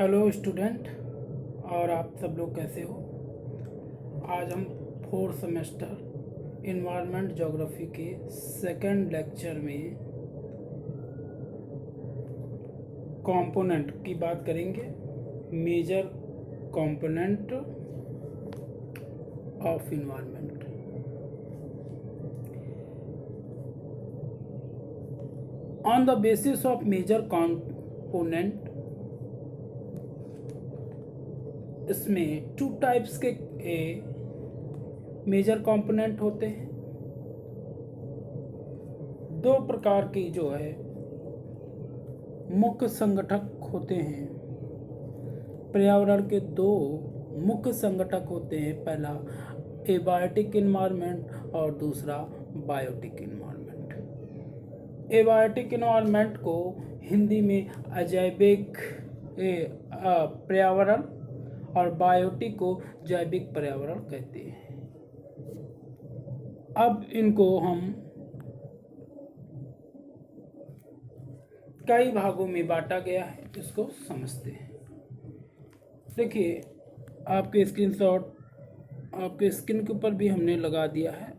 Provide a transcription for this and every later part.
Hello student, और आप सब लोग कैसे हो। आज हम फोर्थ सेमेस्टर इन्वायरमेंट ज्योग्राफी के सेकंड लेक्चर में कंपोनेंट की बात करेंगे। Major component of environment. On the basis of major component, इसमें टू टाइप्स के मेजर कंपोनेंट होते हैं। दो प्रकार की जो है मुख्य संगठक होते हैं। पर्यावरण के दो मुख्य संगठक होते हैं, पहला एबायोटिक इन्वायरमेंट और दूसरा बायोटिक इन्वायरमेंट। एबायोटिक इन्वायरमेंट को हिंदी में अजैविक पर्यावरण और बायोटिक को जैविक पर्यावरण कहते हैं। अब इनको हम कई भागों में बांटा गया है, इसको समझते हैं। देखिए, आपके स्क्रीनशॉट आपके स्क्रीन के ऊपर भी हमने लगा दिया है।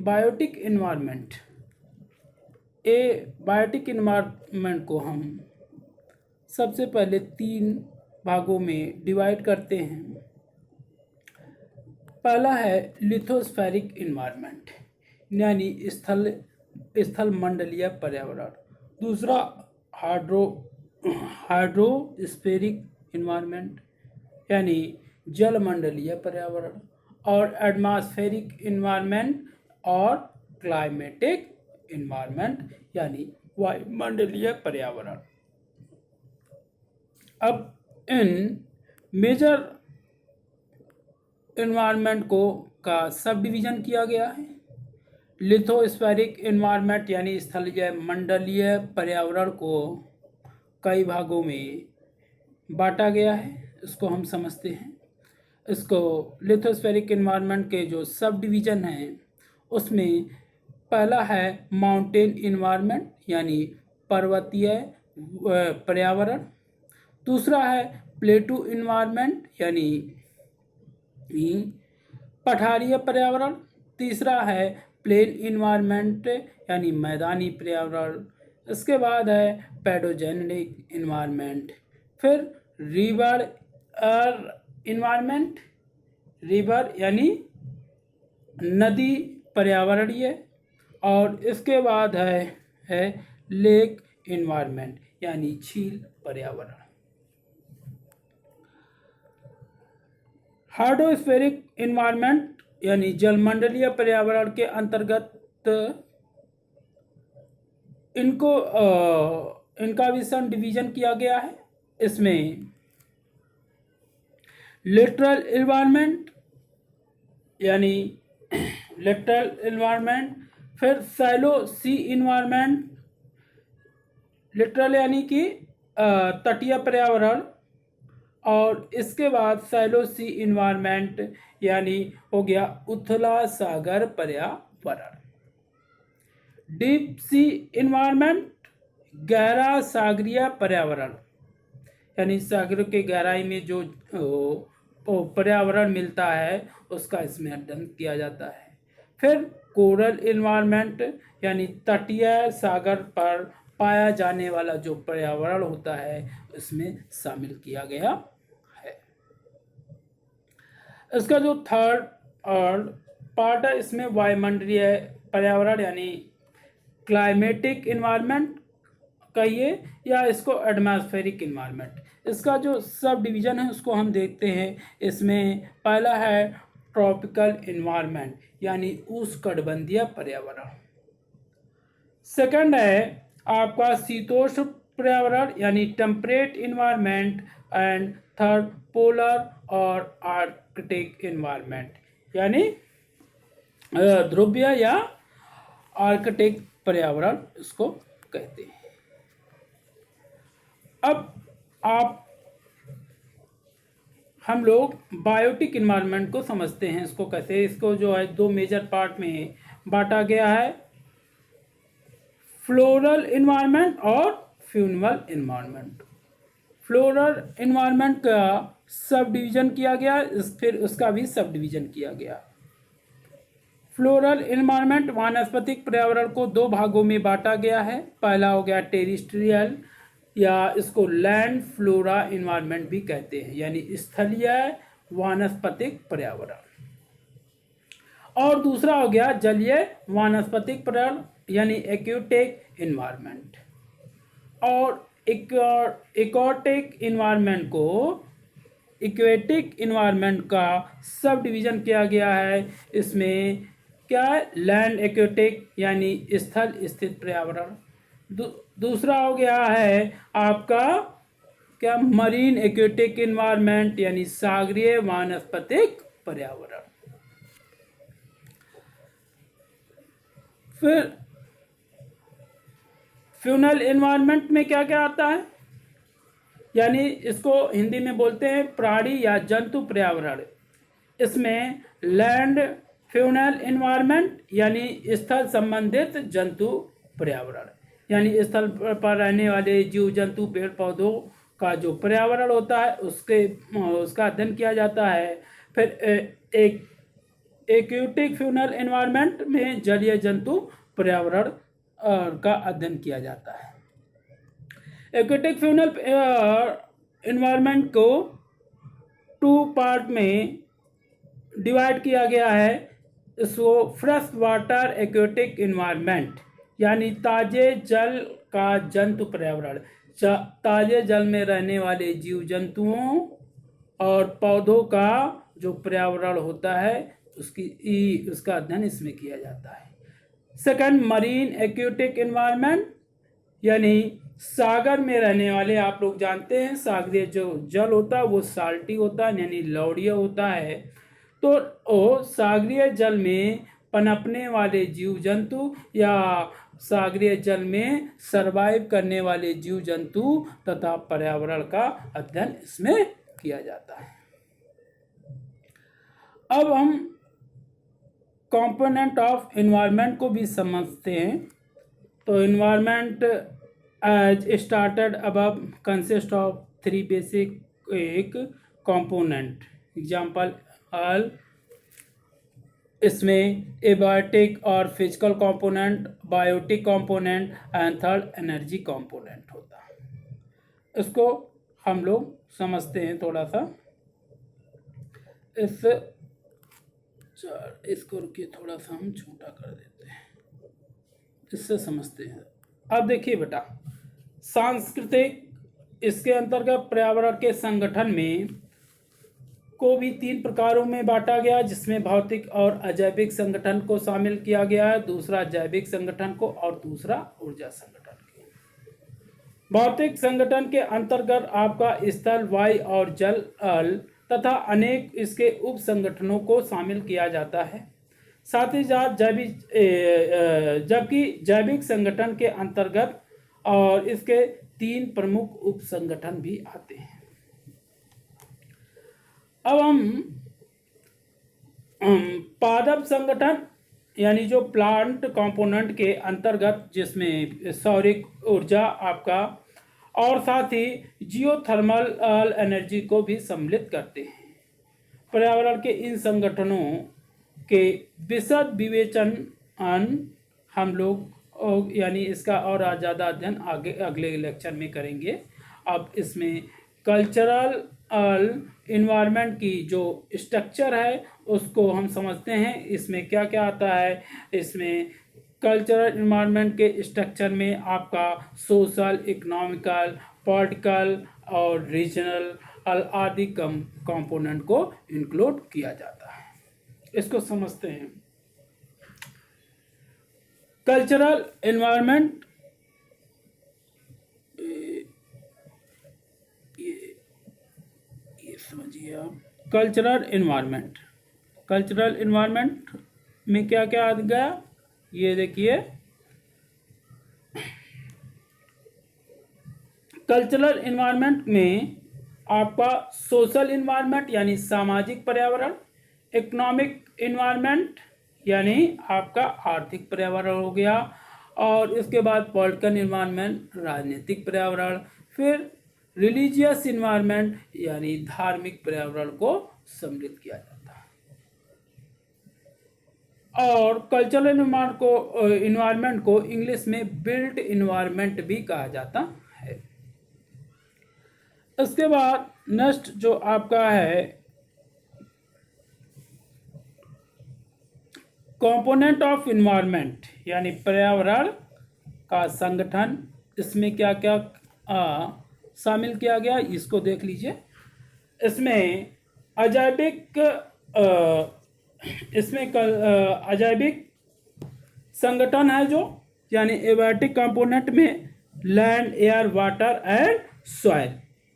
बायोटिक इन्वायरमेंट को हम सबसे पहले 3 भागों में डिवाइड करते हैं। पहला है लिथोस्फेरिक इन्वायरमेंट, यानी स्थल मंडलीय पर्यावरण। दूसरा हाइड्रोस्फेरिक इन्वायरमेंट, यानी जल मंडलीय पर्यावरण। और एटमॉस्फेरिक इन्वायरमेंट और क्लाइमेटिक इन्वायरमेंट, यानी वायुमंडलीय पर्यावरण। अब इन मेजर इन्वायरमेंट का सब डिवीजन किया गया है। लिथोस्फेरिक इन्वायरमेंट यानी स्थलीय मंडलीय पर्यावरण को कई भागों में बांटा गया है, इसको हम समझते हैं। इसको लिथोस्फेरिक इन्वायरमेंट के जो सब डिवीजन हैं उसमें पहला है माउंटेन इन्वायरमेंट, यानी पर्वतीय पर्यावरण। दूसरा है प्लेटू इन्वायरमेंट, यानी पठारीय पर्यावरण। तीसरा है प्लेन इन्वायरमेंट, यानी मैदानी पर्यावरण। इसके बाद है पैडोजेनिक इन्वायरमेंट। फिर रिवर इन्वायरमेंट, रिवर यानी नदी पर्यावरणीय। और इसके बाद है लेक इन्वायरमेंट, यानी झील पर्यावरण। हाइड्रोस्फेरिक इन्वायरमेंट यानी जलमंडलीय पर्यावरण के अंतर्गत इनका विषय डिवीजन किया गया है। इसमें लिटरल इन्वायरमेंट, यानी लिटरल इन्वायरमेंट। फिर सैलो सी इन्वायरमेंट, लिटरल यानी कि तटीय पर्यावरण। और इसके बाद सैलो सी इन्वायरमेंट यानी हो गया उथला सागर पर्यावरण। डीप सी इन्वायरमेंट, गहरा सागरीय पर्यावरण, यानी सागर के गहराई में जो पर्यावरण मिलता है उसका इसमें अध्ययन किया जाता है। फिर कोरल इन्वायरमेंट, यानी तटीय सागर पर पाया जाने वाला जो पर्यावरण होता है इसमें शामिल किया गया है। इसका जो थर्ड पार्ट है इसमें वायुमंडलीय पर्यावरण, यानी क्लाइमेटिक इन्वायरमेंट कहिए या इसको एटमॉस्फेरिक इन्वायरमेंट। इसका जो सब डिवीजन है उसको हम देखते हैं। इसमें पहला है ट्रॉपिकल इन्वायरमेंट, यानी उष्णकटिबंधीय पर्यावरण। सेकंड है आपका शीतोष्ण पर्यावरण, यानी temperate environment. And third polar और आर्कटिक इन्वायरमेंट, यानी ध्रुवीय या आर्कटिक पर्यावरण इसको कहते हैं। अब हम लोग बायोटिक इन्वायरमेंट को समझते हैं, इसको कहते हैं। इसको जो है 2 मेजर पार्ट में बांटा गया है, फ्लोरल इन्वायरमेंट और फ्यूनल इन्वायरमेंट। फ्लोरल इन्वायरमेंट का सब डिवीजन किया गया, फिर उसका भी सब डिवीजन किया गया। फ्लोरल इन्वायरमेंट वानस्पतिक पर्यावरण को दो भागों में बांटा गया है। पहला हो गया टेरिस्ट्रियल, या इसको लैंड फ्लोरा इन्वायरमेंट भी कहते हैं, यानी स्थलीय वानस्पतिक पर्यावरण। और दूसरा हो गया जलीय वानस्पतिक पर्यावरण, यानी एक्वेटिक इन्वायरमेंट। और एक्वेटिक इन्वायरमेंट को एक्वेटिक इन्वायरमेंट का सब डिवीजन किया गया है। इसमें क्या है, लैंड एक्वेटिक यानी स्थल स्थित पर्यावरण। दूसरा हो गया है आपका क्या, मरीन एक्वेटिक इन्वायरमेंट यानी सागरीय वानस्पतिक पर्यावरण। फिर फ्यूनल इन्वायरमेंट में क्या क्या आता है, यानी इसको हिंदी में बोलते हैं प्राणी या जंतु पर्यावरण। इसमें लैंड फ्यूनल इन्वायरमेंट यानी स्थल संबंधित जंतु पर्यावरण, यानी स्थल पर रहने वाले जीव जंतु पेड़ पौधों का जो पर्यावरण होता है उसका अध्ययन किया जाता है। फिर एक एक्वेटिक फ्यूनल इन्वायरमेंट में जलीय जंतु पर्यावरण का अध्ययन किया जाता है। एक्वेटिक फ्यूनल इन्वायरमेंट को 2 पार्ट में डिवाइड किया गया है। इसको फ्रेश वाटर एक्वेटिक इन्वायरमेंट यानी ताजे जल का जंतु पर्यावरण, ताजे जल में रहने वाले जीव जंतुओं और पौधों का जो पर्यावरण होता है उसका अध्ययन इसमें किया जाता है। सेकंड, मरीन एक्वेटिक इन्वायरमेंट यानी सागर में रहने वाले, आप लोग जानते हैं सागरीय जो जल होता है वो साल्टी होता है यानी लवणीय होता है। तो वो सागरीय जल में पनपने वाले जीव जंतु या सागरीय जल में सरवाइव करने वाले जीव जंतु तथा पर्यावरण का अध्ययन इसमें किया जाता है। अब हम कंपोनेंट ऑफ एनवायरनमेंट को भी समझते हैं। तो environment as started above consist of 3 basic component. Example all, इसमें एबायोटिक और physical component, biotic component and third energy component होता है। इसको हम लोग समझते हैं थोड़ा सा। इसको रुकिए, थोड़ा सा हम छोटा कर देते हैं, इससे समझते हैं। अब देखिए बेटा, सांस्कृतिक, इसके अंतर्गत पर्यावरण के संगठन में को भी 3 प्रकारों में बांटा गया, जिसमें भौतिक और अजैविक संगठन को शामिल किया गया है, दूसरा जैविक संगठन को और दूसरा ऊर्जा संगठन को। भौतिक संगठन के अंतर्गत आपका स्थल, वायु और जल तथा अनेक इसके उप संगठनों को शामिल किया जाता है। साथ ही साथ जबकि जैविक संगठन के अंतर्गत और इसके 3 प्रमुख उप संगठन भी आते हैं। अब हम पादप संगठन यानी जो प्लांट कंपोनेंट के अंतर्गत, जिसमें सौरिक ऊर्जा आपका और साथ ही जियोथर्मल एनर्जी को भी सम्मिलित करते हैं। पर्यावरण के इन संगठनों के विशद विवेचन हम लोग यानी इसका और ज़्यादा अध्ययन आगे अगले लेक्चर में करेंगे। अब इसमें कल्चरल इन्वायरमेंट की जो स्ट्रक्चर है उसको हम समझते हैं। इसमें क्या क्या आता है। इसमें कल्चरल इन्वायरमेंट के स्ट्रक्चर में आपका सोशल, इकोनॉमिकल, पॉलिटिकल और रीजनल आदि कंपोनेंट को इंक्लूड किया जाता है। इसको समझते हैं। कल्चरल इन्वायरमेंट, ये समझिए आप। कल्चरल इन्वायरमेंट में क्या क्या आ गया, ये देखिए। कल्चरल इन्वायरमेंट में आपका सोशल इन्वायरमेंट यानी सामाजिक पर्यावरण, इकोनॉमिक इन्वायरमेंट यानी आपका आर्थिक पर्यावरण हो गया, और इसके बाद पॉलिटिकल इन्वायरमेंट राजनीतिक पर्यावरण, फिर रिलीजियस इन्वायरमेंट यानी धार्मिक पर्यावरण को सम्मिलित किया जाता है। और कल्चरल इन्वायरमेंट को इंग्लिश में बिल्ट इन्वायरमेंट भी कहा जाता है। इसके बाद नेक्स्ट जो आपका है कंपोनेंट ऑफ इन्वायरमेंट यानी पर्यावरण का संगठन, इसमें क्या क्या शामिल किया गया इसको देख लीजिए। इसमें अजैविक अजैविक संगठन है जो, यानी एबायोटिक कंपोनेंट में land, air, water and soil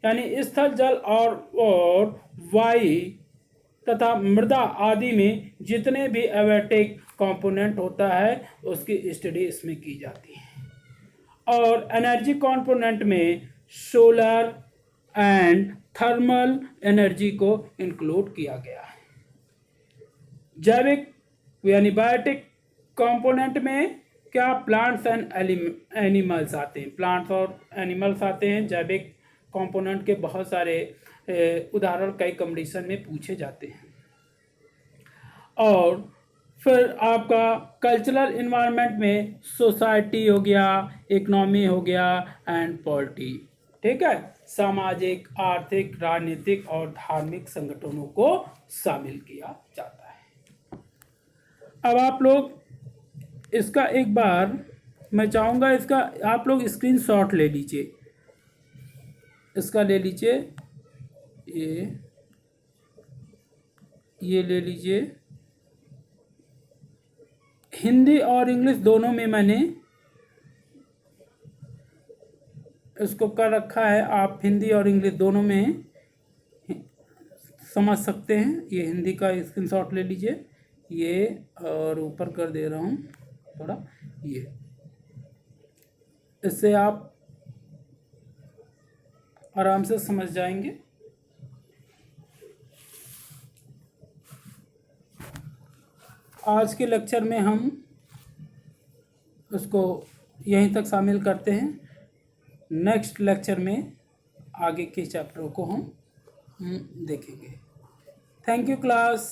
यानी स्थल, जल और वायु तथा मृदा आदि में जितने भी एबायोटिक कंपोनेंट होता है उसकी स्टडी इसमें की जाती है। और एनर्जी कंपोनेंट में सोलर एंड थर्मल एनर्जी को इंक्लूड किया गया है। जैविक यानी बायोटिक कंपोनेंट में क्या प्लांट्स एंड एनिमल्स आते हैं, प्लांट्स और एनिमल्स आते हैं। जैविक कंपोनेंट के बहुत सारे उदाहरण कई कंपटीशन में पूछे जाते हैं। और फिर आपका कल्चरल इन्वायरमेंट में सोसाइटी हो गया, इकोनॉमी हो गया एंड पॉलिटी, ठीक है, सामाजिक, आर्थिक, राजनीतिक और धार्मिक संगठनों को शामिल किया जाता है। अब आप लोग इसका एक बार मैं चाहूँगा इसका आप लोग स्क्रीनशॉट ले लीजिए, इसका ले लीजिए, ये ले लीजिए। हिंदी और इंग्लिश दोनों में मैंने इसको कर रखा है, आप हिंदी और इंग्लिश दोनों में समझ सकते हैं। ये हिंदी का स्क्रीनशॉट ले लीजिए, ये और ऊपर कर दे रहा हूँ थोड़ा, ये इससे आप आराम से समझ जाएंगे। आज के लेक्चर में हम उसको यहीं तक शामिल करते हैं। नेक्स्ट लेक्चर में आगे के चैप्टरों को हम देखेंगे। Thank you class.